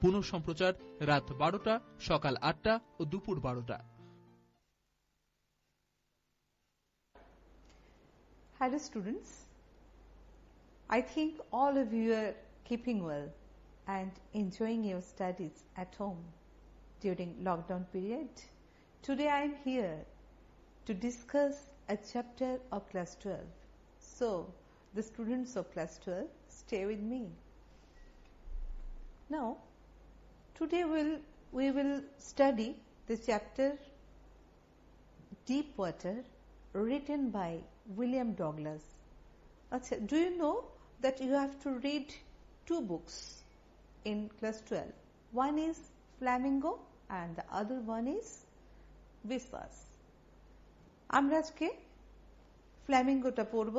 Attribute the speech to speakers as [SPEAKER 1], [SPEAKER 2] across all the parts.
[SPEAKER 1] পুনঃ সম্প্রচার রাত 12টা, সকাল 8টা ও দুপুর 12টা।
[SPEAKER 2] Hello students, I think all of you are keeping well and enjoying your studies at home during lockdown period. Today I am here to discuss a chapter of class 12. So the students of class 12, stay with me. Now today we will study the chapter Deep Water, written by William Douglas. Do you know that you have to read 2 books in class 12? One is Flamingo and the other one is Viswas. আমরা আজকে ফ্ল্যামিঙ্গোটা পড়ব,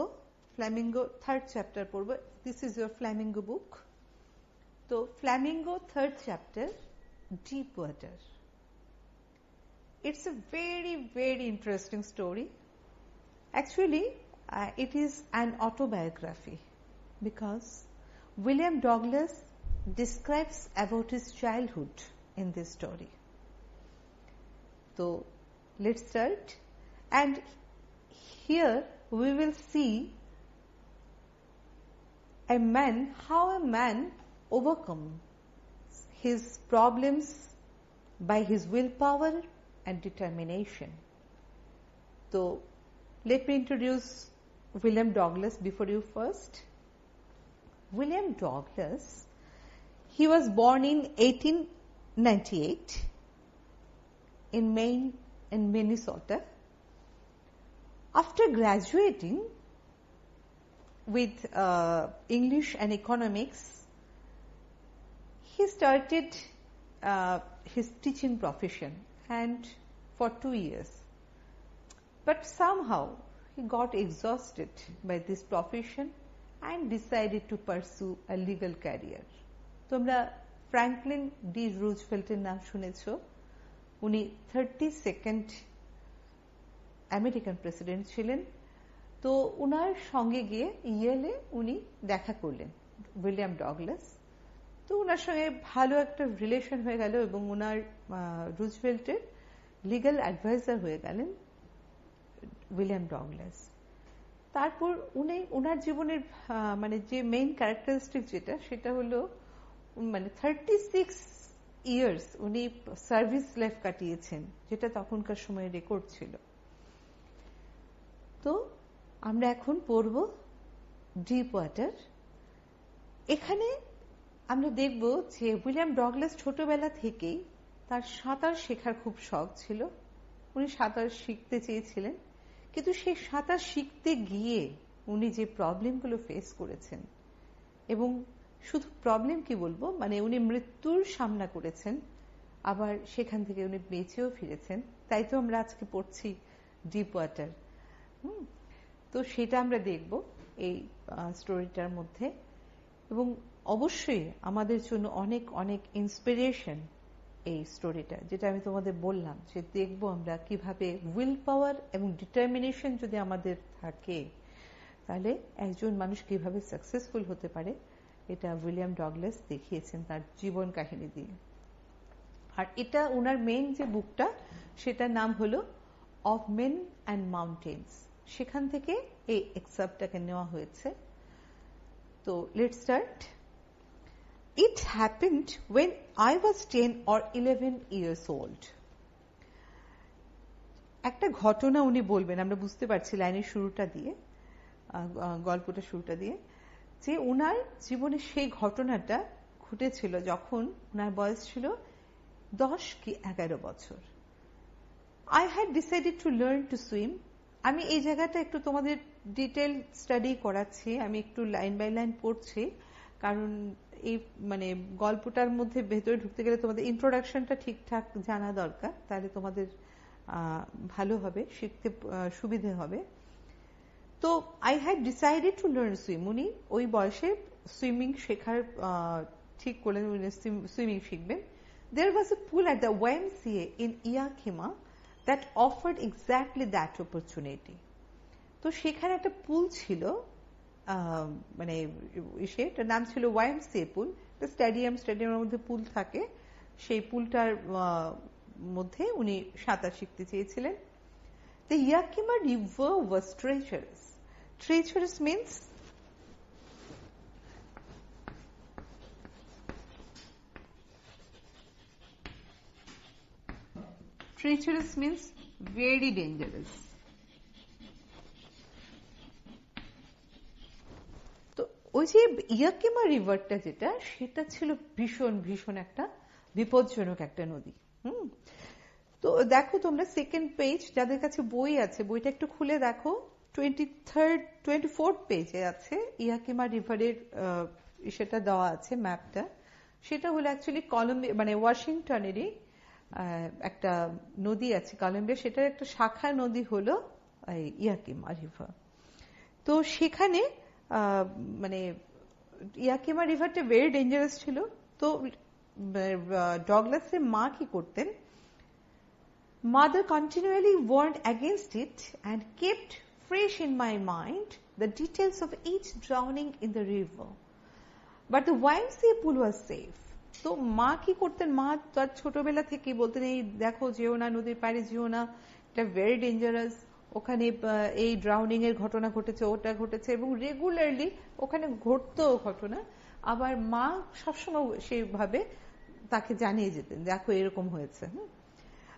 [SPEAKER 2] flamingo 3rd chapter পড়ব. This is your Flamingo book. তো Flamingo 3rd chapter, Deep Water. It's a very, very interesting story. Actually, it is an autobiography because William Douglas describes about his childhood in this story. So, let's start. And here we will see how a man overcomes his problems by his willpower and determination. So, let me introduce William Douglas before you first. William Douglas, he was born in 1898 in Maine in Minnesota. After graduating with English and economics, he started his teaching profession and for 2 years. But somehow he got exhausted by this profession and decided to pursue a legal career. তোমরা Franklin D রুজভেল্টের নাম শুনেছো. উনি 32nd American president ছিলেন. তো উনার সঙ্গে গিয়ে ইয়েলে উনি দেখা করলেন উইলিয়াম ডগলাস. তো উনার সঙ্গে ভালো একটা রিলেশন হয়ে গেল এবং উনার রুজভেল্টের লিগ্যাল অ্যাডভাইজার হয়ে গেলেন উইলিয়াম ডগলাস. তারপর উনার জীবনের মানে যে মেইন ক্যারেক্টারিস্টিক যেটা, সেটা হলো মানে 36 ইয়ার্স উনি সার্ভিস লাইফ কাটিয়েছেন, যেটা তখনকার সময় রেকর্ড ছিল. তো আমরা এখন পড়ব ডিপ ওয়াটার. এখানে আমরা দেখব যে উইলিয়াম ডগলাস ছোটবেলা থেকেই তার সাঁতার শেখার খুব শখ ছিল. উনি সাঁতার শিখতে চেয়েছিলেন, কিন্তু সেই সাঁতার শিখতে গিয়ে উনি যে প্রবলেমগুলো ফেস করেছেন, এবং শুধু প্রবলেম কি বলবো, মানে উনি মৃত্যুর সামনা করেছেন, আবার সেখান থেকে উনি বেঁচেও ফিরেছেন. তাই তো আমরা আজকে পড়ছি ডিপ ওয়াটার. তো সেটা আমরা দেখব এই স্টোরিটার মধ্যে, এবং অবশ্যই আমাদের জন্য অনেক অনেক ইন্সপিরেশন এই স্টোরিটা, যেটা আমি তোমাদের বললাম যে দেখবো আমরা কিভাবে উইল পাওয়ার এবং ডিটারমিনেশন যদি আমাদের থাকে, তাহলে একজন মানুষ কিভাবে সাকসেসফুল হতে পারে, এটা উইলিয়াম ডগলাস দেখিয়েছেন তার জীবন কাহিনী দিয়ে. আর এটা ওনার মেইন যে বুকটা, সেটার নাম হলো অফ মেন অ্যান্ড মাউন্টেন্স. সেখান থেকে এই এক্সার্পটাকে নেওয়া হয়েছে. তো let's start. It happened when I was 10 or 11 years old. একটা ঘটনা উনি বলবেন, আমরা বুঝতে পারছি লাইনের শুরুটা দিয়ে, গল্পটা শুরুটা দিয়ে, যে উনার জীবনে সেই ঘটনাটা ঘটেছিল যখন উনার বয়স ছিল 10 কি 11 বছর. I had decided to learn to swim. আমি এই জায়গাটা একটু তোমাদের ডিটেইল স্টাডি করাচ্ছি, আমি একটু লাইন বাই লাইন পড়ছি, কারণ এই মানে গল্পটার মধ্যে ভেতরে ঢুকতে গেলে তোমাদের ইন্ট্রোডাকশনটা ঠিকঠাক জানা দরকার, তাহলে তোমাদের ভালো হবে, শিখতে সুবিধে হবে. তো I had decided to learn swim. উনি ওই বয়সে সুইমিং শেখার ঠিক করলেন, উনি সুইমিং শিখবেন. There was a pool at the YMCA in Yakima that offered exactly that opportunity. তো সেখানে একটা পুল ছিল, মানে সেটার নাম ছিল YMCA পুল, স্টেডিয়ামের মধ্যে পুল থাকে, সেই পুলটার মধ্যে উনি সাঁতার শিখতে চেয়েছিলেন। The Yakima River was treacherous. Treacherous means very dangerous. তো ওই যে ইয়াকিমা রিভারটা যেটা, সেটা ছিল ভীষণ ভীষণ একটা বিপজ্জনক একটা নদী। তো দেখো তোমরা সেকেন্ড পেজ, যাদের কাছে বই আছে বইটা একটু খুলে দেখো, 24th পেজে আছে ইয়াকিমা রিভারের সেটা দেওয়া আছে ম্যাপটা। সেটা হলো অ্যাকচুয়ালি কলম্বিয়া মানে ওয়াশিংটনেরই একটা নদী আছে কলম্বিয়া, সেটার একটা শাখা নদী হলো ইয়াকিমা রিভার। তো সেখানে মানে ইয়াকিমা রিভারটা ভেরি ডেঞ্জারাস ছিল। তো ডগলাসের মা কি করতেন, Mother continually warned against it and kept fresh in my mind the details of each drowning in the river. But the YMCA pool was safe. তো মা কি করতেন, মা তার ছোটবেলা থেকে বলতেন এই দেখো যেও না, নদীর পাড়ে যেও না, এটা ভেরি ডেঞ্জারাস, ওখানে এই ড্রাউনিং এর ঘটনা ঘটেছে, ওটা ঘটেছে, এবং রেগুলারলি ওখানে ঘটতো ঘটনা। আবার মা সবসময় সেইভাবে তাকে জানিয়ে যেতেন দেখো এরকম হয়েছে।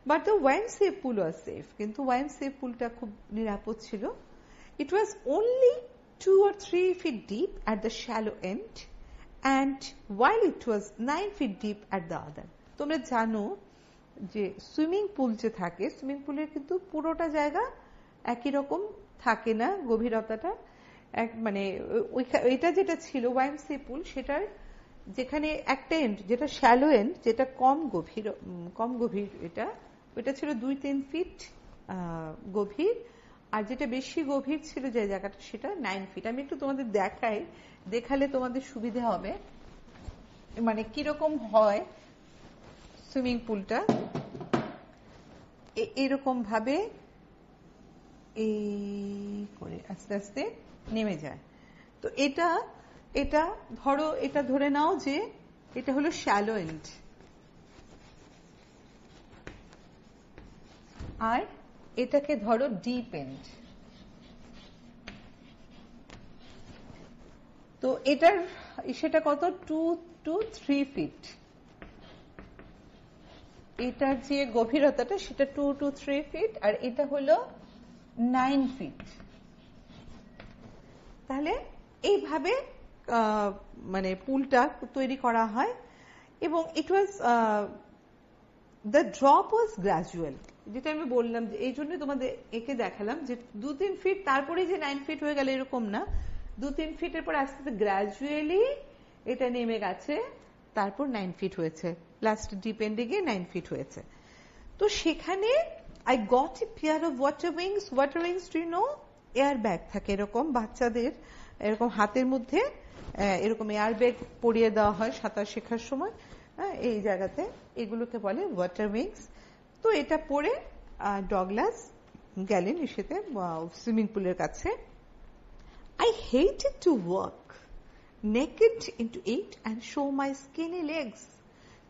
[SPEAKER 2] But the YMCA pool was safe. কিন্তু YMCA পুলটা খুব নিরাপদ ছিল। It was only 2 or 3 feet deep at the shallow end, and while it was 9 feet deep at the other. তোমরা জানো যে সুইমিং পুল যে থাকে, সুইমিং পুলের কিন্তু পুরোটা জায়গা একই রকম থাকে না, গভীরতাটা মানে এটা যেটা ছিল YMCA পুল, সেটার যেখানে একটা এন্ড যেটা শ্যালো এন্ড, যেটা কম গভীর, এটা ছিল 2-3 ফিট গভীর, আর যেটা বেশি গভীর ছিল যে জায়গাটা সেটা 9 ফিট। আমি একটু তোমাদের দেখাই, দেখালে তোমাদের সুবিধা হবে মানে কিরকম হয় সুইমিং পুলটা। এরকম ভাবে এই করে আস্তে আস্তে নেমে যায়। তো এটা ধরো, এটা ধরে নাও যে এটা হলো শ্যালো এন্ড, আর এটাকে ধরো ডিপ এন্ড। তো এটার সেটা কত, 2 to 3 ফিট। এটার যে গভীরতাটা সেটা 2 to 3 ফিট, আর এটা হলো 9 ফিট। তাহলে এইভাবে মানে পুলটা তৈরি করা হয়, এবং it was the drop was gradual, যেটা আমি বললাম যে এই জন্য তোমাদের একে দেখালাম যে 2-3 ফিট তারপরে যে 9 ফিট হয়ে গেল এরকম না, 2-3 ফিটের পর আস্তে আস্তে গ্রাজুয়ালি এটা নেমে গেছে, তারপর 9 ফিট হয়েছে, লাস্ট ডিপ এন্ডে গিয়ে 9 ফিট হয়েছে। তো সেখানে I got a pair of water wings, do you know, air bag থাকে এরকম বাচ্চাদের, এরকম হাতের মধ্যে এরকম এয়ার ব্যাগ পরিয়ে দেওয়া হয় সাঁতার শেখার সময়, এই জায়গাতে, এগুলোকে বলে ওয়াটার উইংস। তো এটা পরে ডগলাস গেলেন ইসেতে সুইমিং পুলের কাছে। I hated to walk naked into it and show my skinny legs.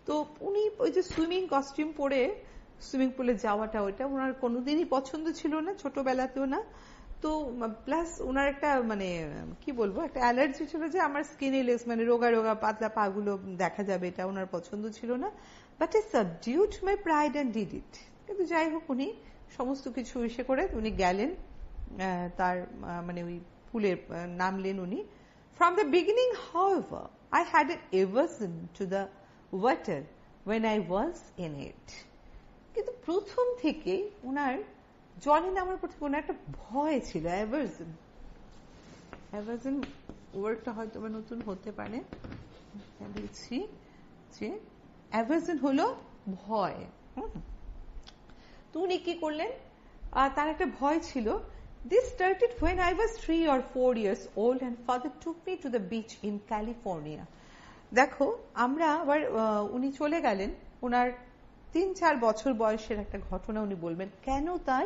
[SPEAKER 2] তো উনি ওই যে সুইমিং কস্টিউম পরে সুইমিং পুলে যাওয়াটা, ওইটা ওনার কোনোদিনই পছন্দ ছিল না, ছোটবেলাতেও না। তো প্লাস ওনার একটা মানে কি বলবো, একটা অ্যালার্জি ছিল যে আমার স্কিনি লেগস মানে রোগা রোগা পাতলা পা গুলো দেখা যাবে, এটা ওনার পছন্দ ছিল না। But I subdued my pride and did it. কিন্তু যাই হোক, উনি সমস্ত কিছু এসে করে উনি গেলেন তার মানে ওই পুলের নামলেন উনি। From the beginning, however, I had an aversion to the water when I was in it. কিন্তু প্রথম থেকে ওনার জলে নামার প্রতি কোনো একটা ভয় ছিল, অ্যাভার্জন ওয়ার্ডটা হয়তো নতুন হতে পারে, বলছি যে অ্যাভার্জন হলো ভয়। তো উনি কি করলেন, তার একটা ভয় ছিল। This started when I was 3 or 4 years old and father took me to the beach in California. দেখো আমরা আবার উনি চলে গেলেন, ওনার 3-4 বছর বয়সের একটা ঘটনা উনি বলবেন, কেন তার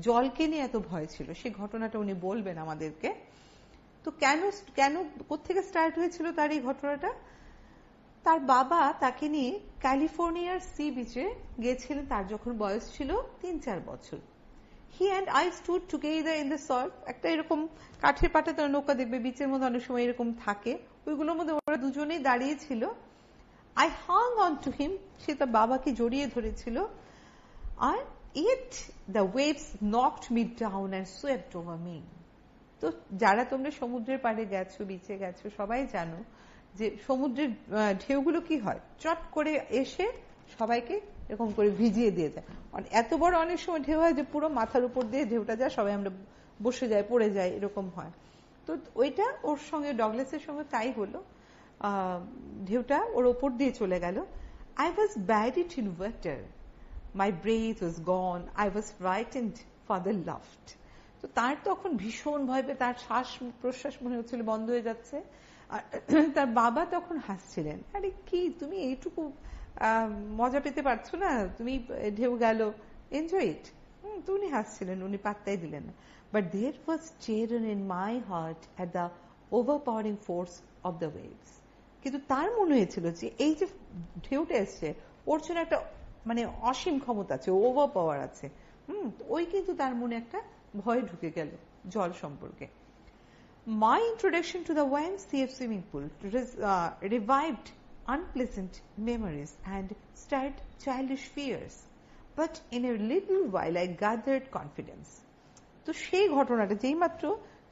[SPEAKER 2] জলকে নিয়ে এত ভয় ছিল সেই ঘটনাটা উনি বলবেন আমাদেরকে। তো কেন কোত্থেকে স্টার্ট হয়েছিল তার এই ঘটনাটা, তার বাবা তাকে নিয়ে ক্যালিফোর্নিয়ার সি বিচে গিয়েছিলেন তার যখন বয়স ছিল 3-4 বছর। He and I stood together in the Surf. একটা এরকম কাঠের পাটাতে নৌকা দেখবে বিচের মধ্যে অনেক সময় এরকম থাকে, ওইগুলোর মধ্যে ওরা দুজনেই দাঁড়িয়ে ছিল। I Hang on to him, সে তার বাবাকে জড়িয়ে ধরেছিল। আর it the waves knocked me down and swept over me. তো যারা তোমরা সমুদ্রের পাড়ে গেছো, বিচে গেছো, সবাই জানো যে সমুদ্রের ঢেউগুলো কি হয়, চট করে এসে সবাইকে এরকম করে ভিজিয়ে দিয়ে যায়। এত বড় অনেক সময় ঢেউ হয় যে পুরো মাথার উপর দিয়ে ঢেউটা যায়, সবাই আমরা বসে যাই, পড়ে যায়, এরকম হয়। তো ওইটা ওর সঙ্গে, ডগলাসের সঙ্গে তাই হলো। ঢেউটা ওর ওপর দিয়ে চলে গেল। I was buried in water, my breath was gone, I was frightened, father laughed. তো তার তখন ভীষণ ভয় পেয়ে তার শ্বাস প্রশ্বাস মনে হচ্ছিল বন্ধ হয়ে যাচ্ছে। আর তার বাবা তখন হাসছিলেন, আরে কি তুমি এইটুকু মজা পেতে পারছো না, তুমি ঢেউ গেল, এনজয় ইট। তো উনি হাসছিলেন, উনি পাত্তাই দিলেন না। But there was terror in my heart at the overpowering force of the waves. কিন্তু তার মনে হয়েছিল যে এই যে ঢেউটা এসছে, ওর জন্য একটা মানে অসীম ক্ষমতা আছে, ওভার পাওয়ার আছে। ওই কিন্তু তার মনে একটা ভয় ঢুকে গেল জল সম্পর্কে। My introduction to the YMCA swimming pool revived unpleasant memories and stirred childish fears. But in a little while I gathered confidence. তো সেই ঘটনাটা যেই মাত্র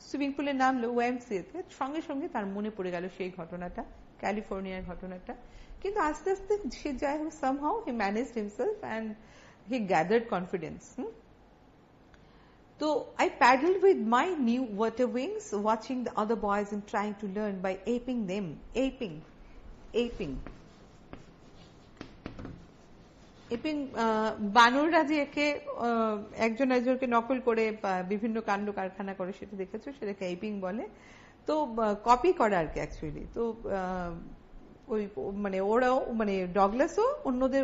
[SPEAKER 2] সুইমিং পুলে নামলো YMCA তে, সঙ্গে সঙ্গে তার মনে পড়ে গেল সেই ঘটনাটা, ক্যালিফোর্নিয়ার ঘটনাটা। কিন্তু আস্তে আস্তে সে যাই হোক, somehow he managed himself and he gathered confidence. So I paddled with my new water wings, watching the other boys and trying to learn by aping them. Aping. বানররা যে একে একজন একজনকে নকল করে বিভিন্ন কাণ্ড কারখানা করে, সেটা দেখেছো, সেটাকে এপিং বলে। তো কপি করা আর কি অ্যাকচুয়ালি। তো ওই মানে ওরাও মানে ডগলাসও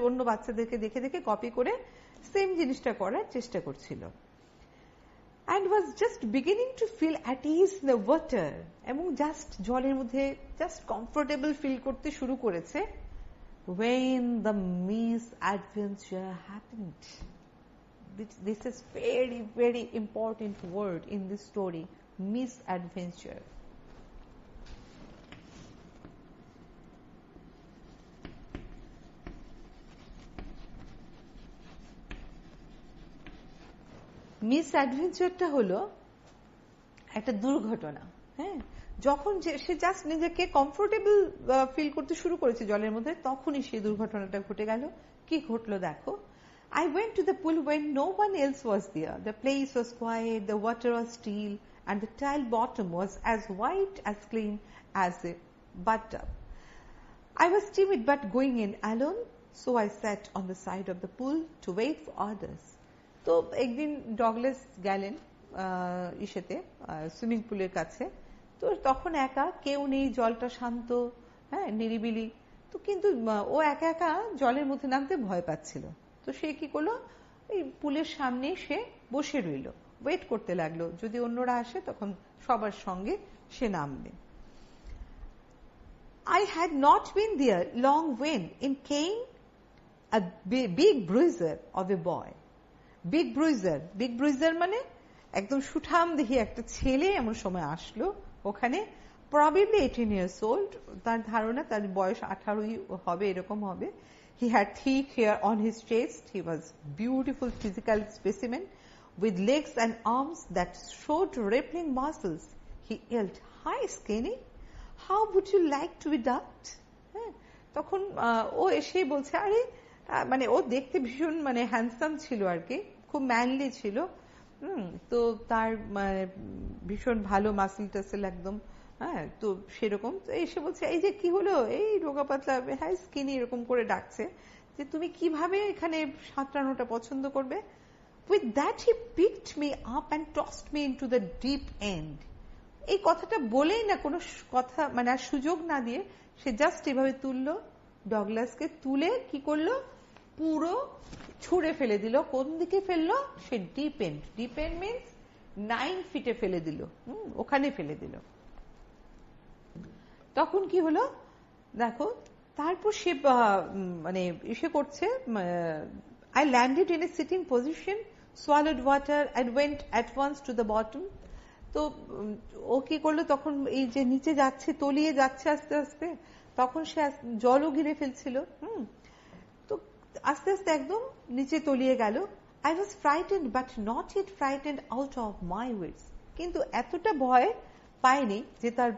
[SPEAKER 2] অন্য বাচ্চাদেরকে দেখে দেখে কপি করে সেম জিনিসটা করার চেষ্টা করছিল। And was just beginning to feel at ease in the water, এবং জাস্ট জলের মধ্যে জাস্ট কমফোর্টেবল ফিল করতে শুরু করেছে, when the misadventure happened. This is very, very important word in this story, misadventure. মিসঅ্যাডভেঞ্চারটা হলো একটা দুর্ঘটনা। হ্যাঁ, যখন সে জাস্ট নিজেকে কমফোর্টেবল ফিল করতে শুরু করেছে জলের মধ্যে, তখনই সেই দুর্ঘটনাটা ঘটে গেল। কি ঘটলো দেখো। I went to the pool when no one else was there. The place was quiet, the water was still, and the tile bottom was as white as clean as a bathtub. I was timid but going in alone, so I sat on the side of the pool to wait for others. তো একদিন Douglas গেলেন ইসেতে swimming পুলের কাছে। তো তখন একা, কেউ নেই, জলটা শান্ত, হ্যাঁ, নিরিবিলি। তো কিন্তু ও একা একা জলের মধ্যে নামতে ভয় পাচ্ছিল। তো সে কি করলো, এই পুলের সামনে সে বসে রইল, ওয়েট করতে লাগলো, যদি অন্যরা আসে তখন সবার সঙ্গে সে নামবে। I had not been there long when in came a big bruiser of a boy. Big bruiser মানে একদম সুঠাম দেখি একটা ছেলে এমন সময় আসলো ওখানে, প্রবাবলি 18 years old, তার ধারণা তার বয়স 18 হবে, এরকম হবে। He had thick hair on his chest. He was beautiful physical specimen with legs and arms that showed rippling muscles. He yelled, "Hi, skinny. How would you like to be ducked?" তখন ও এসেই বলছে, আরে মানে ও দেখতে ভীষণ মানে handsome ছিল আর কি, খুব ম্যানলি ছিল। তো তার ভীষণ ভালো মাসেল টাসেল একদম, হ্যাঁ। তো সেরকম এসে বলছে, এই যে কি হলো, এই রোগা পাতলা, হ্যাঁ স্কিনি, এরকম করে ডাকছে যে তুমি কিভাবে এখানে সাঁতরানোটা পছন্দ করবে। With that he picked me up and tossed me into the deep end. এই কথাটা বলেই না, কোনো কথা মানে আর সুযোগ না দিয়ে সে জাস্ট এভাবে তুললো ডগলাসকে, তুলে কি করলো, পুরো ছুঁড়ে ফেলে দিল। কোন দিকে ফেললো, সে ডিপ এন্ড মিনস 9 ফিটে ফেলে দিল, ওখানে ফেলে দিল। তখন কি হলো দেখো, তারপর সে মানে ইসে করছে, I landed in a sitting position, swallowed water and went at once to the bottom. তো ও কি করলো, তখন এই যে নিচে যাচ্ছে, তলিয়ে যাচ্ছে আস্তে আস্তে, তখন সে জলও গিলে ফেলছিল। তো আস্তে আস্তে একদম নিচে তলিয়ে গেল। I was frightened but not it frightened out of my wits. কিন্তু এতটা ভয় পায়নি যে তার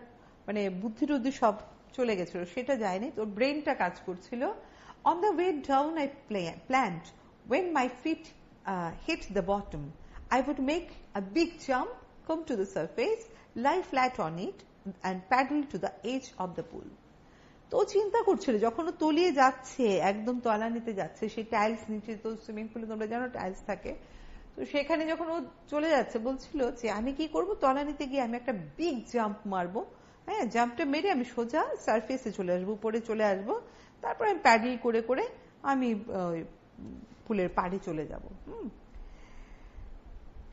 [SPEAKER 2] মানে বুদ্ধি টুদ্ধি সব চলে গেছিল, সেটা যায়নি, তোর ব্রেনটা কাজ করছিল। On the way down I planned when my feet hit the bottom I would make a big jump, come to the surface, lie flat on it and paddle to the edge of the pool. তো চিন্তা করছিল যখন ও তলিয়ে যাচ্ছে, একদম তলানিতে যাচ্ছে, সেই টাইলস নিচে, তো সুইমিং পুলে তোমরা জানো টাইলস থাকে, তো সেখানে যখন ও চলে যাচ্ছে বলছিল যে আমি কি করব, তলানিতে গিয়ে আমি একটা বিগ জাম্প মারবো, হ্যাঁ, জাম্পটা মেরে আমি সোজা সারফেসে চলে আসবো, উপরে চলে আসবো, তারপর আমি প্যাডেল করে করে আমি পুলের পাড়ে চলে যাব।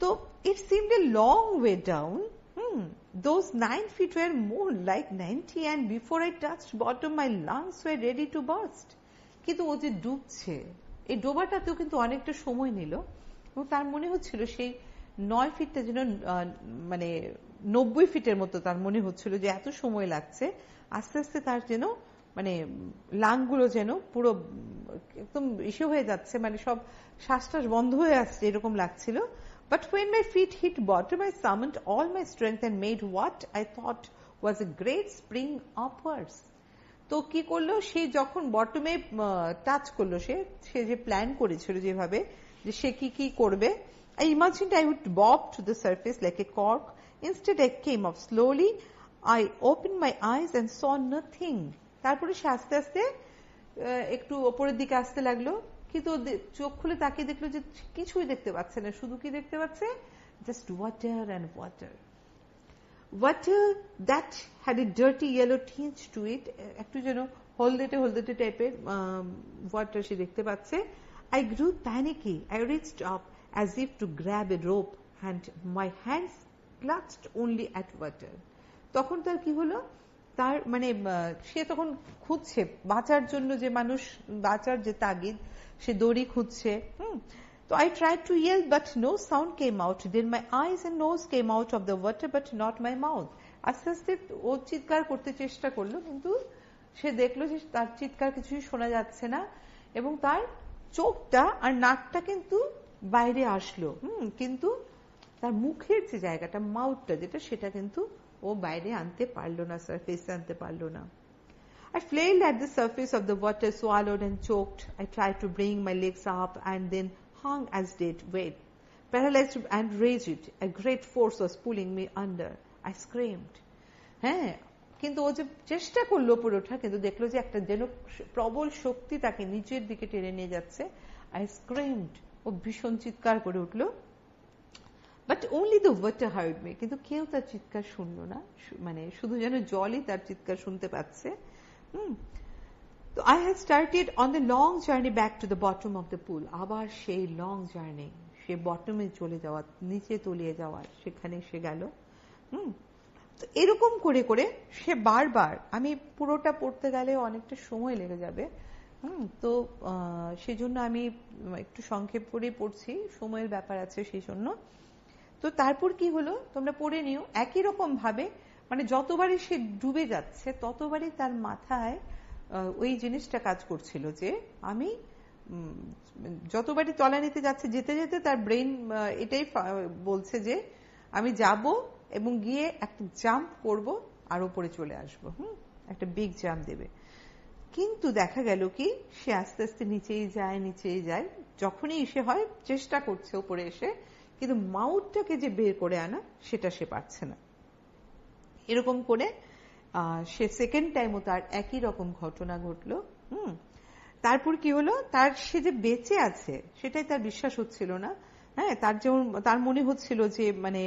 [SPEAKER 2] তো ইট seemed a long way down, those 9 feet were more like 90 and before I touched bottom my lungs were ready to burst. কিন্তু ও যে ডুবছে, এই ডোবাটাতেও কিন্তু অনেকটা সময় নিল এবং তার মনে হচ্ছিল সেই 9 ফিটটা যেন মানে 90 ফিটের মতো তার মনে হচ্ছিল যে এত সময় লাগছে। আস্তে আস্তে তার যেন মানে লাংগুলো যেন পুরো একদম ইসে হয়ে যাচ্ছে, মানে সব শ্বাসটাস বন্ধ হয়ে আসছে এরকম লাগছিল। But when my feet hit bottom, I summoned all my strength and made what I thought was a great spring upwards. তো কি করলো, সে যখন বটমে টাচ করলো, সে যে প্ল্যান করেছিল যেভাবে যে সে কি করবে, I imagined I would bob to the surface like a cork. Instead I came up slowly. I opened my eyes and saw nothing. তারপরে সে আস্তে আস্তে একটু ওপরের দিকে আসতে লাগলো, কিন্তু চোখ খুলে তাকিয়ে দেখলো যে কিছুই দেখতে পাচ্ছে না, শুধু কি দেখতে পাচ্ছে, just water and water, water that had a dirty yellow tinge to it, একটু যেন হলদেটে টাইপের ওয়াটার সে দেখতে পাচ্ছে। I grew panicky, I reached up as if to grab a rope and my hands clutched only at water. তখন তার কি হলো, তার মানে সে তখন খুঁজছে বাঁচার জন্য, যে মানুষ বাঁচার যে তাগিদ, সে দড়ি খুঁজছে। তো I tried to yell but no sound came out. Then my eyes and nose came out of the water but not my mouth. আস্তে আস্তে ও চিৎকার করতে চেষ্টা করলো, কিন্তু সে দেখলো যে তার চিৎকার কিছুই শোনা যাচ্ছে না এবং তার চোখটা আর নাকটা কিন্তু বাইরে আসলো, কিন্তু তার মুখের যে জায়গাটা, মাউথটা যেটা, সেটা কিন্তু ও বাইরে আনতে পারলো না, সারফেসে আনতে পারলো না। I flailed at the surface of the water, swallowed and choked. I tried to bring my legs up and then hung as dead weight. Paralyzed and rigid, a great force was pulling me under. I screamed. হ্যাঁ, কিন্তু ও যে চেষ্টা করলো উপরে ওঠা, কিন্তু দেখলো যে একটা যেন প্রবল শক্তি তাকে নিচের দিকে টেনে নিয়ে যাচ্ছে। I screamed. ও ভীষণ চিৎকার করে উঠলো। But only the water heard me. কিন্তু কেউ তার চিৎকার শুনলো না, মানে শুধু যেন জলই তার চিৎকার শুনতে পাচ্ছে। So I had started on the long journey back to the bottom of the pool. আবার সেই লং জার্নি, সে বটমে চলে যাওয়া, নিচে তলিয়ে যাওয়ার, সেখানে সে গেল। তো এরকম করে করে সে বারবার, আমি পুরোটা পড়তে গেলে অনেকটা সময় লেগে যাবে, তো সেজন্য আমি একটু সংক্ষেপ করে পড়ছি, সময়ের ব্যাপার আছে সেই জন্য। তো তারপর কি হলো তোমরা পড়ে নিও। একই রকম ভাবে মানে যতবারই সে ডুবে যাচ্ছে ততবারই তার মাথায় ওই জিনিসটা কাজ করছিল যে আমি যতবারই তলানিতে যাচ্ছে, যেতে যেতে তার ব্রেন এটাই বলছে যে আমি যাব এবং গিয়ে একটা জাম্প করব আর উপরে চলে আসবো, একটা বিগ জাম্প দেবে। কিন্তু দেখা গেল কি সে আস্তে আস্তে নিচেই যায়। যখনই এসে হয় চেষ্টা করছে উপরে এসে, কিন্তু মাউথটাকে যে বের করে আনা সেটা সে পারছে না। এরকম করে সে সেকেন্ড টাইমও তার একই রকম ঘটনা ঘটলো। তারপর কি হলো, তার সে যে বেঁচে আছে সেটাই তার বিশ্বাস হচ্ছিল না। হ্যাঁ, তার মনে হচ্ছিল যে মানে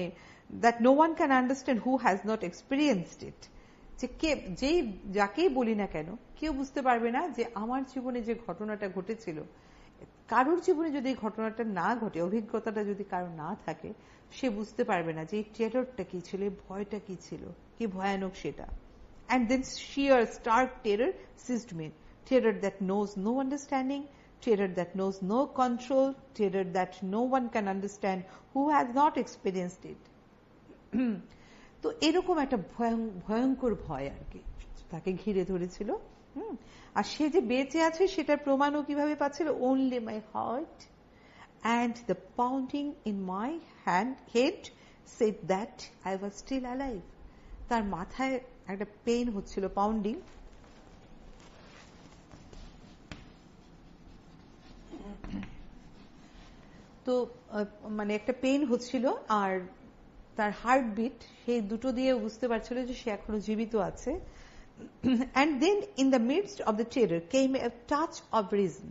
[SPEAKER 2] that no one can understand who has not experienced it, যে যাকেই বলি না কেন কেউ বুঝতে পারবে না যে আমার জীবনে যে ঘটনাটা ঘটেছিল, কারোর জীবনে যদি এই ঘটনাটা না ঘটে, অভিজ্ঞতাটা যদি কারো না থাকে, সে বুঝতে পারবে না যে এই টেররটা কি ছিল, ভয়টা কি ছিল, কি ভয়ানক সেটা। And then sheer stark terror seized me. terror that knows no understanding, terror that knows no control, terror that no one can understand who has not experienced it. তো এরকম একটা ভয়ঙ্কর ভয় আর কি তাকে ঘিরে ধরেছিল। আর সে যে বেঁচে আছে সেটার প্রমাণও কিভাবে পাচ্ছিল? only my heart and the pounding in my head said that I was still alive. তার মাথায় একটা পেইন হচ্ছিল, পাউন্ডিং। তো মানে একটা পেইন হচ্ছিল আর তার হার্টবিট, সেই দুটো দিয়ে বুঝতে পারছিল যে সে এখনো জীবিত আছে। And then in the midst of the terror came a touch of reason.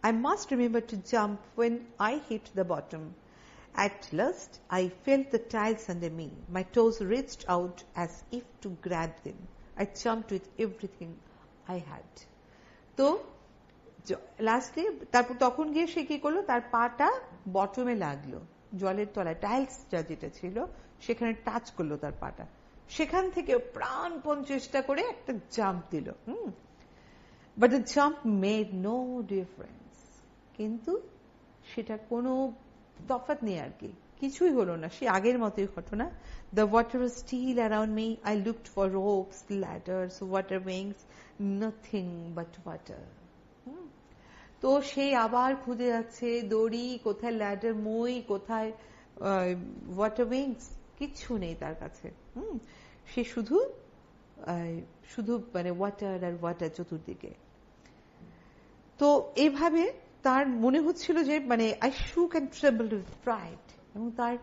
[SPEAKER 2] I must remember to jump when I hit the bottom. At last I felt the tiles under me. My toes reached out as if to grab them. I jumped with everything I had. তো লাস্টে তারপর তখন গিয়ে সে কি করলো, তার পাটা বটমে লাগলো, জলের তলায় টাইলসটা যেটা ছিল সেখানে টাচ করলো তার পাটা। সেখান থেকে প্রাণপণ চেষ্টা করে একটা জাম্প দিল। But the jump made no difference. কিন্তু সেটা কোনো তফাৎ নেই আর কি, কিছুই হলো না, সে আগের মতোই ঘটনা। The water was still around me. I looked for ropes, ladders, water wings, nothing but water. তো সে আবার খুঁজে যাচ্ছে, দড়ি কোথায়, ল্যাডার, মই কোথায়, ওয়াটার উইংস, কিচ্ছু নেই তার কাছে। সে শুধু মানে ওয়াটার আর ওয়াটার চতুর্দিকে। তো এইভাবে তার মনে হচ্ছিল যে মানে আই শুক অ্যান্ড ট্রেবলড উইথ প্রাইড, এবং তার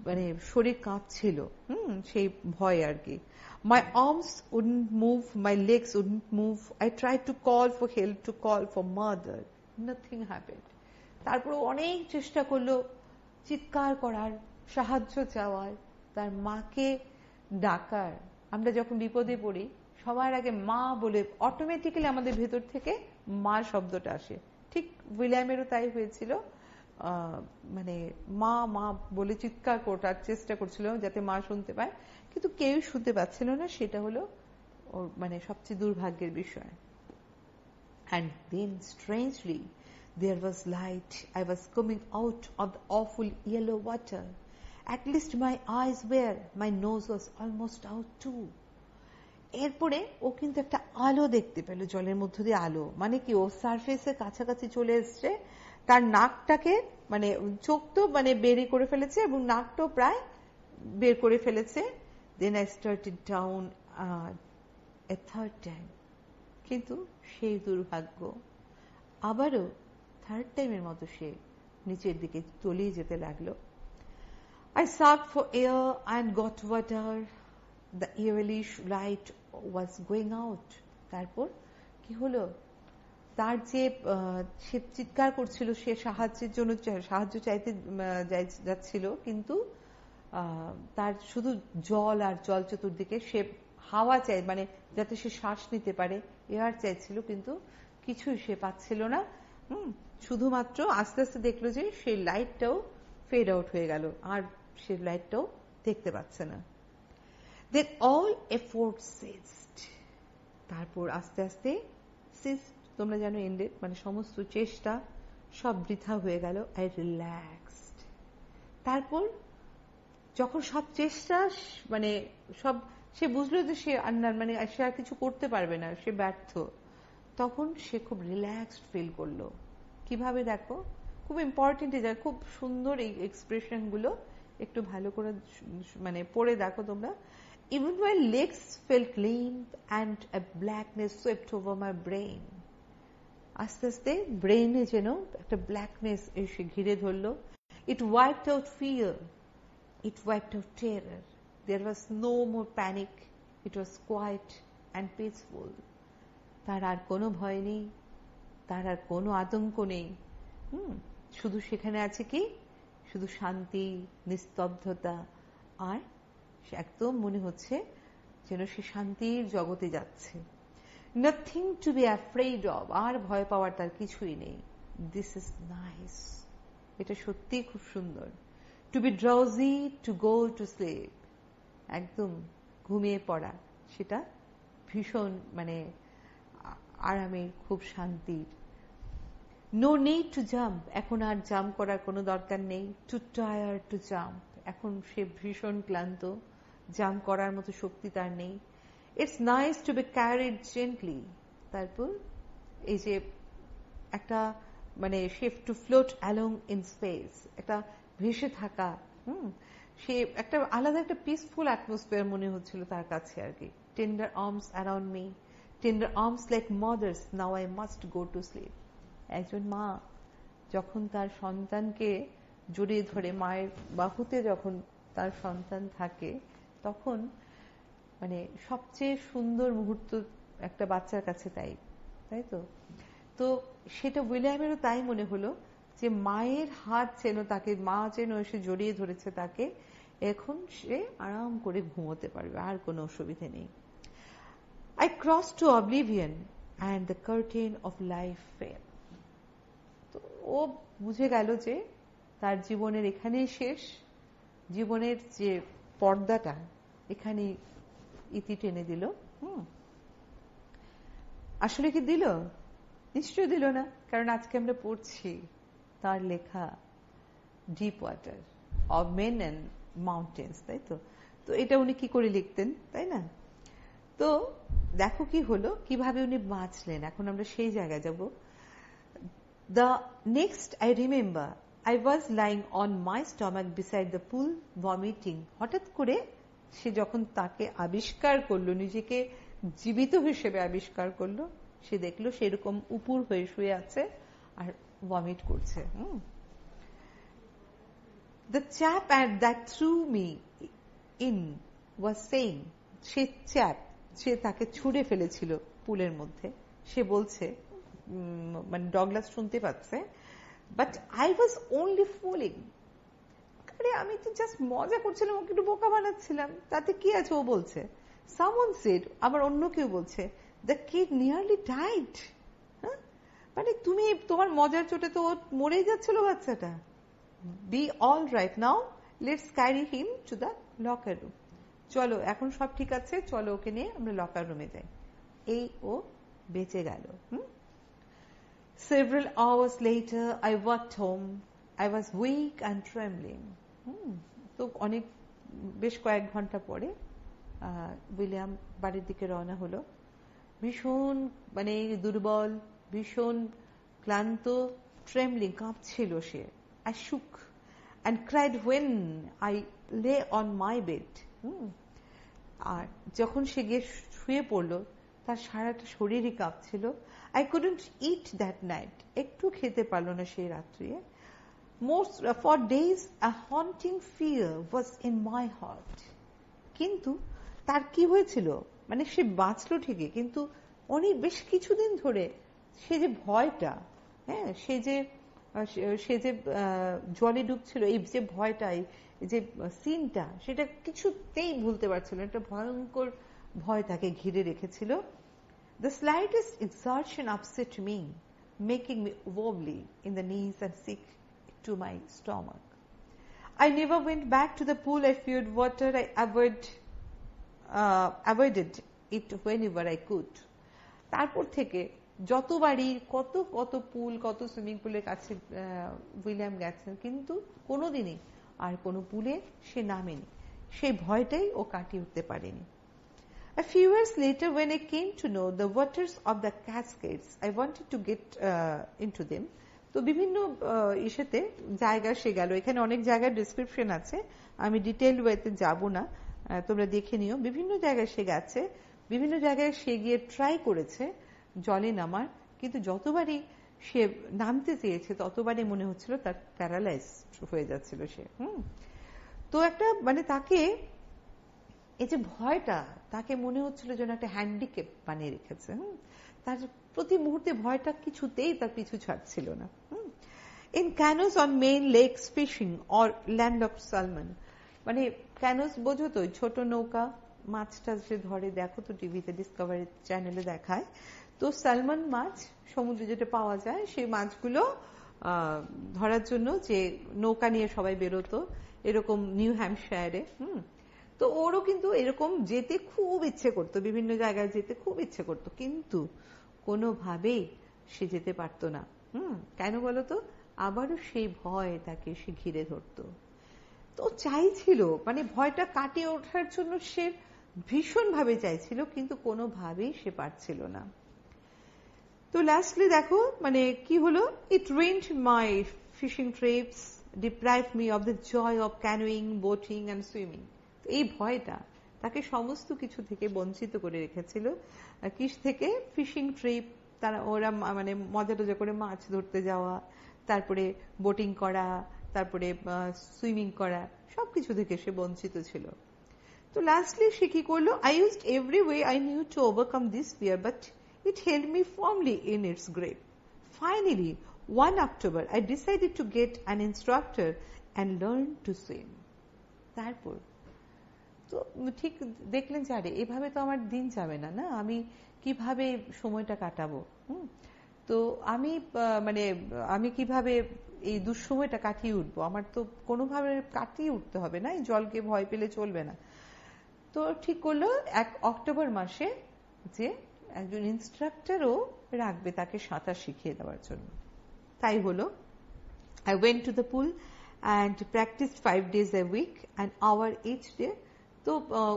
[SPEAKER 2] মানে শরীর কাঁপছিল সেই ভয় আর কি। My arms wouldn't move, my legs wouldn't move. I tried to call for help, to call for mother. Nothing happened. তারপর অনেক চেষ্টা করলো চিৎকার করার, সাহায্য চাওয়ার, তার মাকে ডাকার। আমরা যখন বিপদে পড়ি সবার আগে মা বলে অটোমেটিক্যালি আমাদের ভেতর থেকে মা শব্দটা আসে। ঠিক উইলিয়ামেরও তাই হয়েছিল, মানে মা মা বলে চিৎকার করার চেষ্টা করছিল যাতে মা শুনতে পায়, কিন্তু কেউ শুনতে পাচ্ছিল না। সেটা হলো ওর মানে সবচেয়ে দুর্ভাগ্যের বিষয়। And then strangely there was light. I was coming out of the awful yellow water. At least my eyes were. My nose was almost out too. এরপরে ও কিন্তু একটা আলো দেখতে পেল, জলের মধ্য দিয়ে আলো, মানে কি ও সারফেসের কাছাকাছি চলে এসছে। তার নাকটাকে মানে চোখ তো মানে বেরি করে ফেলেছে এবং নাকটাও প্রায় বের করে ফেলেছে। Then I started down a third time. কিন্তু সেই দুর্ভাগ্য, আবারও থার্ড টাইমের মতো সে নিচের দিকে তলিয়ে যেতে লাগলো। I sucked for air and got water. The yellowish light was going out. তারপর কি হলো, তার যে সে চিৎকার করছিল, সে সাহায্যের জন্য সাহায্য চাইতে যাচ্ছিল, কিন্তু তার শুধু জল আর জল চতুর্দিকে, সে হাওয়া চাই মানে যাতে সে শ্বাস নিতে পারে, এয়ার চাইছিল, কিন্তু কিছুই সে পাচ্ছিল না। শুধুমাত্র আস্তে আস্তে দেখলো যে সেই লাইটটাও ফেড আউট হয়ে গেল, আর সেই লাইটটাও দেখতে পাচ্ছে না। Then all effort ceased. তারপর আস্তে আস্তে ceased, তোমরা জানো ended, মানে সমস্ত চেষ্টা সব বৃথা হয়ে গেল। I relaxed. তারপর যখন সব চেষ্টা মানে সব, সে বুঝলো যে সে মানে সে আর কিছু করতে পারবে না, সে ব্যর্থ, তখন সে খুব রিল্যাক্সড ফিল করলো। কিভাবে দেখো, খুব ইম্পর্টেন্ট, খুব সুন্দর এই এক্সপ্রেশন গুলো, একটু ভালো করে মানে পড়ে দেখো তোমরা। Even my legs felt limp and a blackness swept over my brain. আস্তে আস্তে ব্রেইনে যেন একটা ব্ল্যাকনেস এসে ঘিরে ধরলো। It wiped out fear. It wiped out terror. There was no more panic. It was quiet and peaceful. তার আর কোনো ভয় নেই, তার আর কোনো আতঙ্ক নেই। শুধু সেখানে আছে কি, শুধু শান্তি, নিস্তব্ধতা, আর একদম মনে হচ্ছে যেন সে শান্তির জগতে যাচ্ছে। Nothing to be afraid of, আর ভয় পাওয়ার তার কিছুই নেই। দিস ইজ নাইস, এটা সত্যি খুব সুন্দর। To be drowsy, to go to sleep, একদম ঘুমিয়ে পড়া, সেটা ভীষণ মানে আরামের, খুব শান্তির। নো নিড টু জাম্প, এখন আর জাম্প করার কোনো দরকার নেই। টু টায়ার টু জাম্প, এখন সে ভীষণ ক্লান্ত, জাম্প করার মতো শক্তি তার নেই। It's nice to be carried gently, তারপর এই যে একটা মানে shift to float along in space, একটা ভেসে থাকা, সে একটা আলাদা একটা পিসফুল অ্যাটমসফিয়ার মনে হচ্ছিল তার কাছে আর কি। Tender arms around me, tender arms like mother's, now I must go to slip. একজন মা যখন তার সন্তানকে জড়িয়ে ধরে, মায়ের বাহুতে যখন তার সন্তান থাকে, তখন মানে সবচেয়ে সুন্দর মুহূর্ত একটা বাচ্চার কাছে তাই তো। তো সেটা উইলিয়ামেরও তাই মনে হলো যে মায়ের হাত যেন তাকে, মা যেন এসে জড়িয়ে ধরেছে তাকে, এখন সে আরাম করে ঘুমোতে পারবে, আর কোনো অসুবিধে নেই। I crossed to oblivion and the curtain of life fell. তো ও বুঝে গেল যে তার জীবনের এখানেই শেষ, জীবনের যে পর্দাটা এখানে ইতি টেনে দিল। আসলে কি দিল? নিশ্চয় দিল না, কারণ আজকে আমরা পড়ছি তার লেখা deep water of men and mountains, তাই তো। তো এটা উনি কি করে লিখতেন, তাই না? তো দেখো কি হলো, কিভাবে উনি বাঁচলেন। এখন আমরা সেই জায়গায় যাব। The next I remember I was lying on my stomach beside the pool vomiting. হঠাৎ করে সে যখন তাকে আবিষ্কার করলো, নিজেকে জীবিত হিসেবে আবিষ্কার করলো, সে দেখলো সেরকম উপুর হয়ে শুয়ে আছে আর ভমিট করছে। The chap that through me in was saying, say chap যে তাকে ছুঁড়ে ফেলেছিল পুলের মধ্যে, সে বলছে, মানে ডগলাস শুনতে পাচ্ছে, বাট আই ওয়াজ ওনলি ফুলিং। আরে আমি তো জাস্ট মজা করছিলাম, ওকে একটু বোকা বানাচ্ছিলাম, তাতে কি আছে, ও বলছে। সামওয়ান সেড, আবার অন্য কেউ বলছে, দ্য কিড নিয়ারলি ডাইড। মানে তুমি তোমার মজার চোটে তো মরেই যাচ্ছিল বাচ্চাটা। Be all right now, let's carry him to the locker room. চলো এখন সব ঠিক আছে, চলো ওকে নিয়ে আমরা লকার রুমে যাই। এই ও বেঁচে গেল। Several hours later I walked home. I was weak and trembling. তো অনেক বেশ কয়েক ঘন্টা পরে উইলিয়াম বাড়ির দিকে রওনা হলো, ভীষণ মানে দুর্বল, ভীষণ ক্লান্ত, ট্রেমলিং, কাঁপছিল সে। I shook and cried when I lay on my bed. আর যখন সে গিয়ে শুয়ে পড়লো, তার সারাটা শরীরই কাঁপছিল। I couldn't eat that night. একটু খেতে পারলো না সেই রাত্রে। For days a haunting fear was in my heart. কিন্তু তার কি হয়েছিল, মানে সে বাঁচলো ঠিকই, কিন্তু অনেক বেশ কিছুদিন ধরে সে যে ভয়টা, সে যে জলে ডুবছিল, এই যে ভয়টা, এই যে সিনটা, সেটা কিছুতেই ভুলতে পারছিল। একটা ভয়ঙ্কর ভয় তাকে ঘিরে রেখেছিল। The slightest exertion upset me, making me wobbly in the knees and sick to my stomach. I never went back to the pool. I feared water. I avoided it whenever I could. তারপর থেকে যতবারই কত পুল, কত swimming পুলের কাছে William গেছেন, কিন্তু কোনোদিনই আর কোনো পুলে সে নামেনি। সেই ভয়টাই ও কাটিয়ে উঠতে পারেনি। A few years later, when I came to know the waters of the Cascades, I wanted to get into them. তো বিভিন্ন ইসেতে জায়গা সে গেল, এখানে অনেক জায়গার ডিসক্রিপশন আছে, আমি ডিটেইল ওয়েতে যাব না, তোমরা দেখে নিও। বিভিন্ন জায়গায় সে গেছে, বিভিন্ন জায়গায় সে গিয়ে ট্রাই করেছে জলে নামার, কিন্তু যতবারই সে নামতে চেয়েছে ততবারই মনে হচ্ছিল তার প্যারালাইজ হয়ে যাচ্ছিল সে। তো একটা মানে তাকে এই যে ভয়টা, তাকে মনে হচ্ছিল যেন একটা হ্যান্ডিক্যাপ বানিয়ে রেখেছে। তার প্রতি মুহূর্তে ভয়টা কিছুতেই তার পিছু ছাড়ছিল না। In canoes on Maine lakes fishing or landlocked salmon, মানে ক্যানোস বোঝো তো, ছোট নৌকা, মাছটা যে ধরে, দেখো তো টিভিতে, ডিসকভারি চ্যানেলে দেখায়। তো সালমন মাছ সমুদ্রে যেটা পাওয়া যায়, সেই মাছগুলো ধরার জন্য যে নৌকা নিয়ে সবাই বেরোতো, এরকম নিউ হ্যাম্পশায়ারে। তো ওরও কিন্তু এরকম যেতে খুব ইচ্ছে করতো, বিভিন্ন জায়গায় যেতে খুব ইচ্ছে করতো, কিন্তু কোনোভাবেই সে যেতে পারত না। কেন বলতো? আবারও সেই ভয় তাকে সে ঘিরে ধরত। তো চাইছিল, মানে ভয়টা কাটিয়ে ওঠার জন্য সে ভীষণভাবে চাইছিল, কিন্তু কোনোভাবেই সে পারছিল না। তো লাস্টলি দেখো মানে কি হলো, it ruined my fishing trips, deprive me of the joy of canoeing, boating and swimming. এই ভয়টা তাকে সমস্ত কিছু থেকে বঞ্চিত করে রেখেছিল। কিস থেকে? ফিশিং ট্রিপ, ওরা মানে মজা টজা করে মাছ ধরতে যাওয়া, তারপরে বোটিং করা, তারপরে সুইমিং করা, সবকিছু থেকে সে বঞ্চিত ছিল। তো লাস্টলি সে কি করলো? I used every way I knew to overcome this fear, but it held me firmly in its grip. Finally, one October, I decided to get an instructor and learn to swim. তারপর তো ঠিক দেখলেন যে আরে এভাবে তো আমার দিন যাবে না, না আমি কিভাবে সময়টা কাটাবো? তো আমি কিভাবে এই দুঃসময়টা কাটিয়ে উঠবো? আমার তো কোনোভাবে কাটিয়ে উঠতে হবে, না এই জলকে ভয় পেলে চলবে না। তো ঠিক করলো 1 অক্টোবর মাসে যে একজন ইনস্ট্রাক্টরও রাখবে তাকে সাঁতার শিখিয়ে দেওয়ার জন্য। তাই হলো। I went to the pool and practiced 5 days a week, an hour each day. তো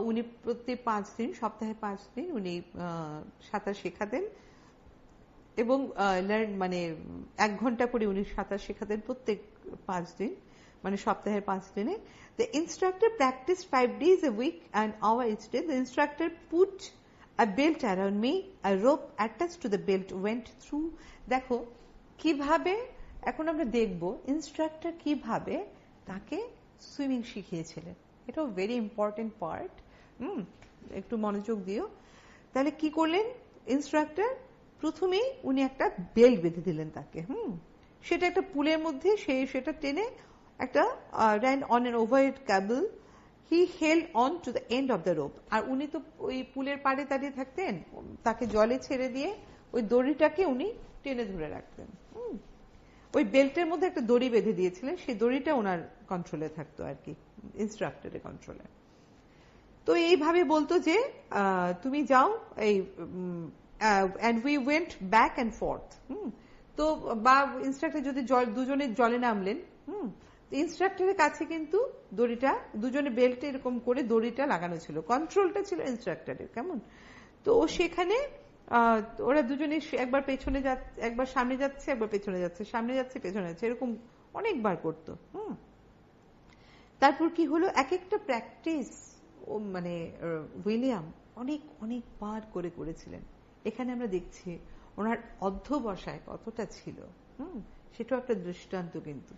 [SPEAKER 2] উনি প্রত্যেক 5 দিন, সপ্তাহে 5 দিন উনি সাঁতার শেখাতেন এবং মানে 1 ঘন্টা করে উনি সাঁতার শেখাতেন প্রত্যেক 5 দিন, মানে সপ্তাহের 5 দিনে। The instructor practiced 5 days a week, an hour each day. The instructor put a belt around me, a rope attached to the belt went through. দেখো কিভাবে এখন আমরা দেখব ইনস্ট্রাক্টর কিভাবে তাকে সুইমিং শিখিয়েছিলেন। এটাও ভেরি ইম্পর্টেন্ট পার্ট, একটু মনোযোগ দিও। তাহলে কি করলেন ইনস্ট্রাক্টর? প্রথমেই উনি একটা বেল্ট বেঁধে দিলেন তাকে। সেটা একটা পুলের মধ্যে সেটা টেনে একটা ran on an overhead cable. He held on to the end of the rope. আর উনি তো ওই পুলের পাড়ে দাঁড়িয়ে থাকতেন, তাকে জলে ছেড়ে দিয়ে ওই দড়িটাকে উনি টেনে ধরে রাখতেন। ওই বেল্টের মধ্যে একটা দড়ি বেঁধে দিয়েছিলেন, সেই দড়িটা ওনার কন্ট্রোলে থাকতো আর কি, ইনস্ট্রাক্টরের কন্ট্রোলে। তো এইভাবে বলতো যে তুমি যাও এই and we went back and forth. তো বা ইনস্ট্রাক্টর যদি দুজনে জলে নামলেন, ইনস্ট্রাক্টরের কাছে কিন্তু দড়িটা, দুজনে বেল্টে এরকম করে দড়িটা লাগানো ছিল, কন্ট্রোলটা ছিল ইনস্ট্রাক্টরের। কেমন? তো সেখানে ওরা দুজনে একবার পেছনে যাচ্ছে, একবার সামনে যাচ্ছে, একবার পেছনে যাচ্ছে, সামনে যাচ্ছে পেছনে যাচ্ছে, এরকম অনেকবার করতো। তারপর কি হলো, এক একটা প্র্যাকটিস মানে উইলিয়াম অনেকবার করে করেছিলেন। এখানে আমরা দেখছি ওনার অধ্যবসায় কতটা ছিল, সেটাও একটা দৃষ্টান্ত কিন্তু।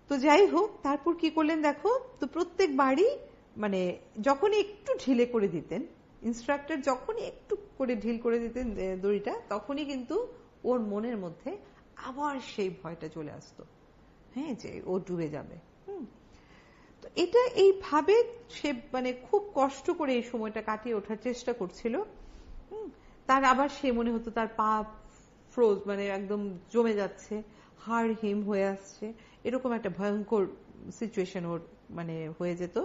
[SPEAKER 2] তো যাই হোক, তারপর কি করলেন দেখো, তো প্রত্যেকবারই মানে যখনই একটু ঢিলে করে দিতেন ইনস্ট্রাক্টর, যখনই একটু করে ঢিল করে দিতেন দড়িটা, তখনই কিন্তু ওর মনের মধ্যে আবার সেই ভয়টা চলে আসতো, হ্যাঁ, যে ও ডুবে যাবে। তো এটা এইভাবে সে মানে খুব কষ্ট করে এই সময়টা কাটিয়ে ওঠার চেষ্টা করছিল। তার আবার সে মনে হতো তার পা ফ্রোজ, মানে একদম জমে যাচ্ছে, হাড় হিম হয়ে আসছে, এরকম একটা ভয়ঙ্কর সিচুয়েশন ওর মানে হয়ে যেত।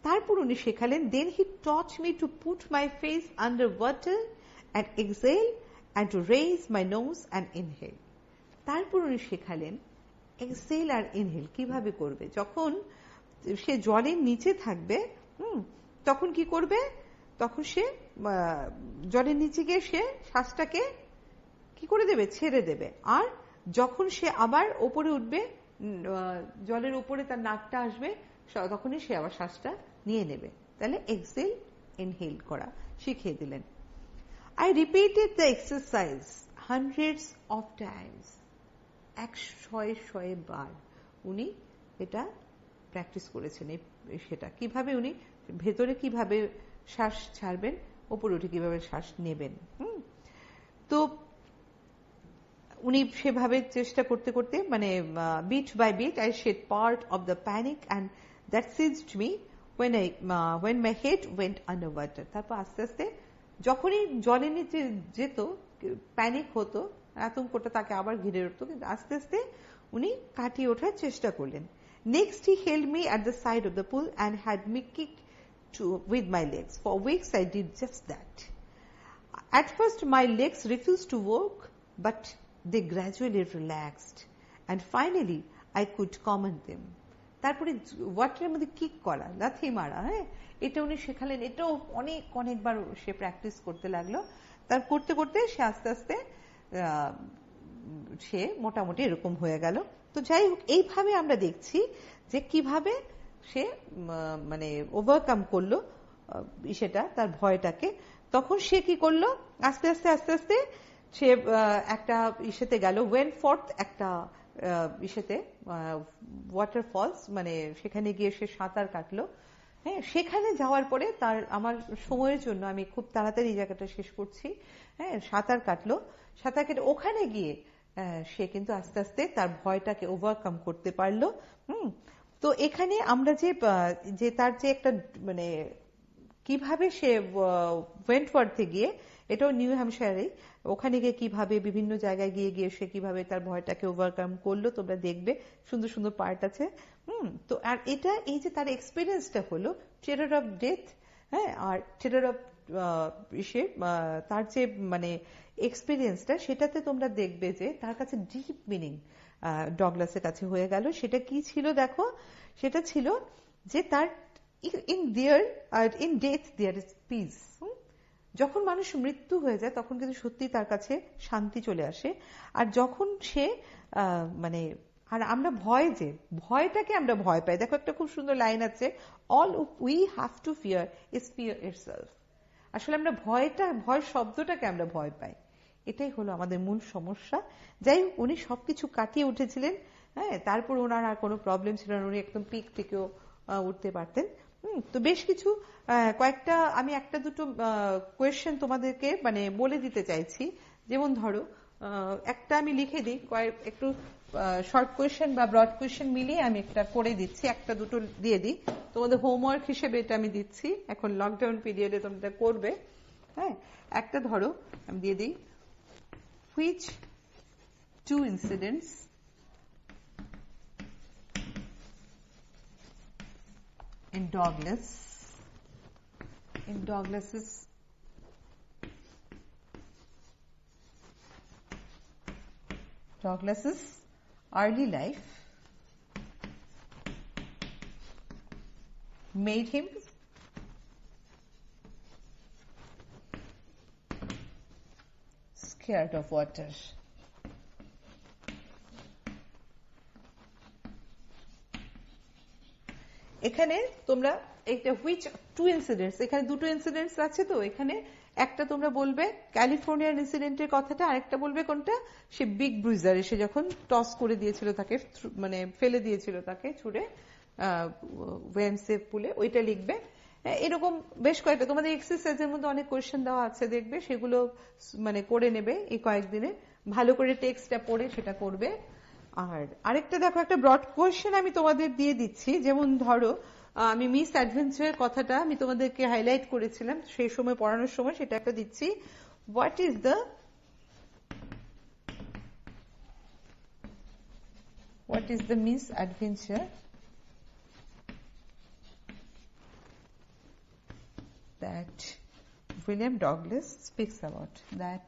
[SPEAKER 2] তারপর উনি শেখালেন, then he taught me to put my face under water and exhale and to raise my nose and inhale. তারপর উনি শেখালেন এক্সহেল আর ইনহেল কিভাবে করবে। যখন সে জলের নিচে থাকবে, তখন কি করবে, তখন সে জলের নিচে গিয়ে সে শ্বাসটাকে কি করে দেবে, ছেড়ে দেবে। আর যখন সে আবার ওপরে উঠবে, জলের উপরে তার নাকটা আসবে, তখনই সে আবার শ্বাসটা নিয়ে নেবে। তাহলে এক্সহেল ইনহেল করা শিখিয়ে দিলেন। I repeated the exercise hundreds of Times. 100 বার উনি এটা প্র্যাকটিস করেছেন। সেটা কিভাবে উনি ভেতরে কিভাবে শ্বাস ছাড়বেন, ওপরে উঠে কিভাবে শ্বাস নেবেন। তো উনি সেভাবে চেষ্টা করতে করতে মানে bit by bit I shed part of the panic and that seized me when my head went underwater. তারপর আস্তে আস্তে যখনই জলের নিচে যেত, প্যানিক হতো, আতঙ্কটা তাকে আবার ঘিরে উঠতো, কিন্তু আস্তে আস্তে উনি কাটিয়ে ওঠার চেষ্টা করলেন। Next he held me at the side of the pool and had me kick with my legs. For weeks I did just that. At first my legs refused to walk, but they gradually relaxed, and finally I could command them. তারপরে ওয়াটারের মধ্যে kick করা, লাথি মারা, হ্যাঁ, এটা উনি শেখালেন। এটাও অনেকবার সে প্র্যাকটিস করতে লাগলো। তার করতে করতে সে আস্তে আস্তে সে মোটামুটি এরকম হয়ে গেল। তো যাই হোক, এইভাবে আমরা দেখছি যে কিভাবে সে মানে ওভারকাম করলো সেটা, তার ভয়টাকে। তখন সে কি করলো, আস্তে আস্তে আস্তে আস্তে সে একটা ইসেতে গেল, ওয়েন্ট ফর্থ, একটা ইসেতে ওয়াটারফলস, মানে সেখানে গিয়ে সে সাঁতার কাটলো। হ্যাঁ, সেখানে যাওয়ার পরে তার, আমার সময়ের জন্য আমি খুব তাড়াতাড়ি এই জায়গাটা শেষ করছি, হ্যাঁ, সাঁতার কাটলো। সাঁতার কেটে ওখানে গিয়ে সে কিন্তু আস্তে আস্তে তার ভয়টাকে ওভারকাম করতে পারলো। তো এখানে আমরা যে তার যে একটা মানে কিভাবে সে ওয়েন্টওয়ার্থে গিয়ে, এটাও নিউ হ্যাম্পশায়ারে, ওখানে গিয়ে কিভাবে বিভিন্ন জায়গায় গিয়ে গিয়ে সে কিভাবে তার ভয়টাকে ওভারকাম করলো, তোমরা দেখবে সুন্দর সুন্দর পার্ট আছে। তো আর এটা, এই যে তার এক্সপিরিয়েন্সটা হলো টেরর অফ ডেথ, হ্যাঁ, আর টেরর অফ তার যে মানে এক্সপিরিয়েন্সটা, সেটাতে তোমরা দেখবে যে তার কাছে ডিপ মিনিং ডগলাসের কাছে হয়ে গেল। সেটা কি ছিল দেখো, সেটা ছিল যে তার in death there is peace. যখন মানুষ মৃত্যু হয়ে যায় তখন কিন্তু সত্যি তার কাছে শান্তি চলে আসে। আর যখন সে মানে, আর আমরা ভয়টাকে আমরা ভয় পাই। দেখো একটা খুব সুন্দর লাইন আছে, all we have to fear is fear itself. আসলে আমরা ভয় শব্দটাকে আমরা ভয় পাই, এটাই হলো আমাদের মূল সমস্যা। যাই হোক, উনি সবকিছু কাটিয়ে উঠেছিলেন, হ্যাঁ, তারপর ওনার আর কোনো প্রবলেম ছিল না, উনি একদম পিক থেকেও উঠতে পারতেন। তো বেশ কিছু কয়েকটা আমি একটা দুটো কোয়েশ্চেন তোমাদেরকে মানে বলে দিতে চাইছি। যেমন ধরো একটা আমি লিখে দিই, একটু শর্ট কোয়েশ্চেন বা ব্রড কোয়েশ্চেন মিলিয়ে আমি একটা করে দিচ্ছি, একটা দুটো দিয়ে দিই তোমাদের হোমওয়ার্ক হিসেবে। এটা আমি দিচ্ছি, এখন লকডাউন পিরিয়ডে তোমরা করবে। হ্যাঁ, একটা ধরো আমি দিয়ে দিই, which two incidents in Douglas's early life made him scared of water. এখানে তোমরা একটা হুইচ টু ইনসিডেন্টস, এখানে দুটো ইনসিডেন্টস আছে। তো এখানে একটা তোমরা বলবে ক্যালিফোর্নিয়ার ইনসিডেন্টের কথাটা, আরেকটা বলবে কোনটা, সে বিগ ব্রুজার এসে যখন টস করে দিয়েছিল তাকে, মানে ফেলে দিয়েছিল তাকে ছুড়ে ওয়েমসে পুলে, ওইটা লিখবে। এরকম বেশ কয়েকটা তোমাদের এক্সারসাইজের মধ্যে অনেক কোয়েশ্চেন দেওয়া আছে, দেখবে সেগুলো মানে করে নেবে এই কয়েকদিনে, ভালো করে টেক্সটটা পড়ে সেটা করবে। আর আরেকটা দেখো, একটা ব্রড কোয়েশ্চেন আমি তোমাদের দিয়ে দিচ্ছি। যেমন ধরো আমি মিস অ্যাডভেঞ্চারের কথাটা আমি তোমাদেরকে হাইলাইট করেছিলাম সেই সময় পড়ানোর সময়, সেটা একটা দিচ্ছি। What is the miss adventure that William Douglas speaks about? That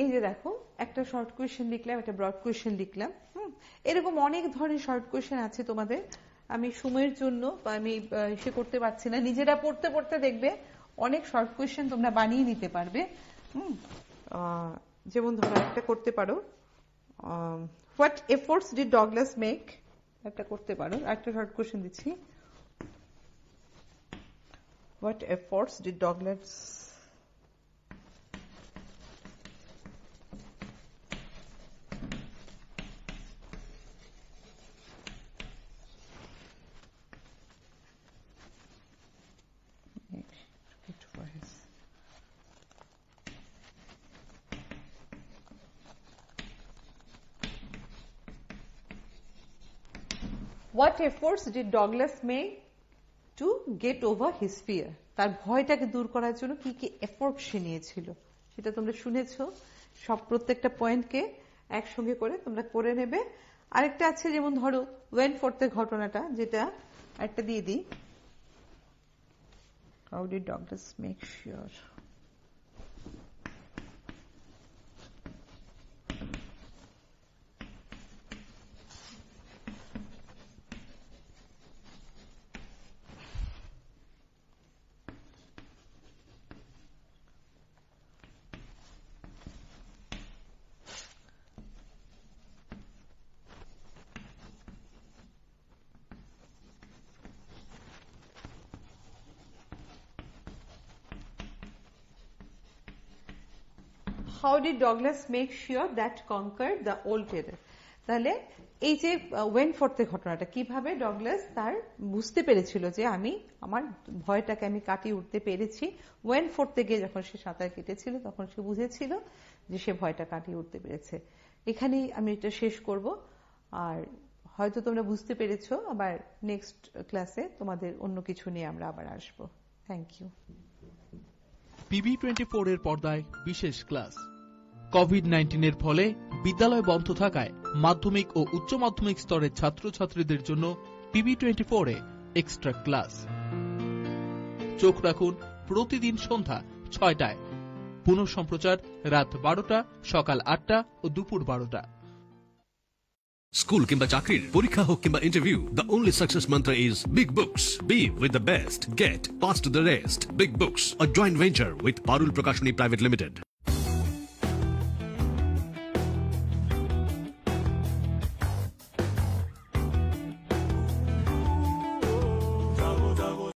[SPEAKER 2] এই যে দেখো, একটা শর্ট কোয়েশ্চেন লিখলাম, একটা ব্রড কোয়েশ্চেন লিখলাম। এরকম অনেক ধরনের শর্ট কোয়েশ্চেন আছে তোমাদের। আমি সময়ের জন্য আমি সে করতে পারছি না, নিজেরা পড়তে পড়তে দেখবে অনেক শর্ট কোয়েশ্চেন তোমরা বানিয়ে নিতে পারবে। যেমন ধরো একটা করতে পারো, what efforts did Douglas make, একটা করতে পারো। একটা শর্ট কোয়েশ্চেন দিচ্ছি, what efforts did Douglas What efforts did Douglas make to get over his fear? তার ভয়টাকে দূর করার জন্য কি কি এফোর্ট সে নিয়েছিল, সেটা তোমরা শুনেছো। সব প্রত্যেকটা পয়েন্টকে একসঙ্গে করে তোমরা করে নেবে। আরেকটা আছে, যেমন ধরো ওয়েনফোর্থের ঘটনাটা, যেটা একটা দিয়ে দিই। How did Douglas make sure? How did Douglas make sure that conquered the old terror? তাহলে এই যে ওয়েনফোর্থের ঘটনাটা, কিভাবে ডগলাস তার বুঝতে পেরেছিল যে আমি আমার ভয়টাকে আমি কাটিয়ে উঠতে পেরেছি। ওয়েনফোর্থে গিয়ে যখন সে সাঁতার কেটেছিল তখন সে বুঝেছিল যে সে ভয়টা কাটিয়ে উঠতে পেরেছে। এখানেই আমি এটা শেষ করব। আর হয়তো তোমরা বুঝতে পেরেছো, আবার নেক্সট ক্লাসে তোমাদের অন্য কিছু নিয়ে আমরা আবার আসবো। Thank you.
[SPEAKER 1] PB24 এর পর্দায় বিশেষ ক্লাস। কোভিড-19 এর ফলে বিদ্যালয় বন্ধ থাকায় মাধ্যমিক ও উচ্চ মাধ্যমিক স্তরের ছাত্রছাত্রীদের জন্য PB24 এ এক্সট্রা ক্লাস। চোখ রাখুন প্রতিদিন সন্ধ্যা 6টায়, পুনঃ সম্প্রচার রাত 12টা, সকাল 8টা ও দুপুর 12টা।
[SPEAKER 3] স্কুল কিংবা চাকরির পরীক্ষা হোক কিংবা interview, the only success mantra is big books. Be with the best, get pass to the rest. Big books, a joint venture with Parul Prakashani Private Limited.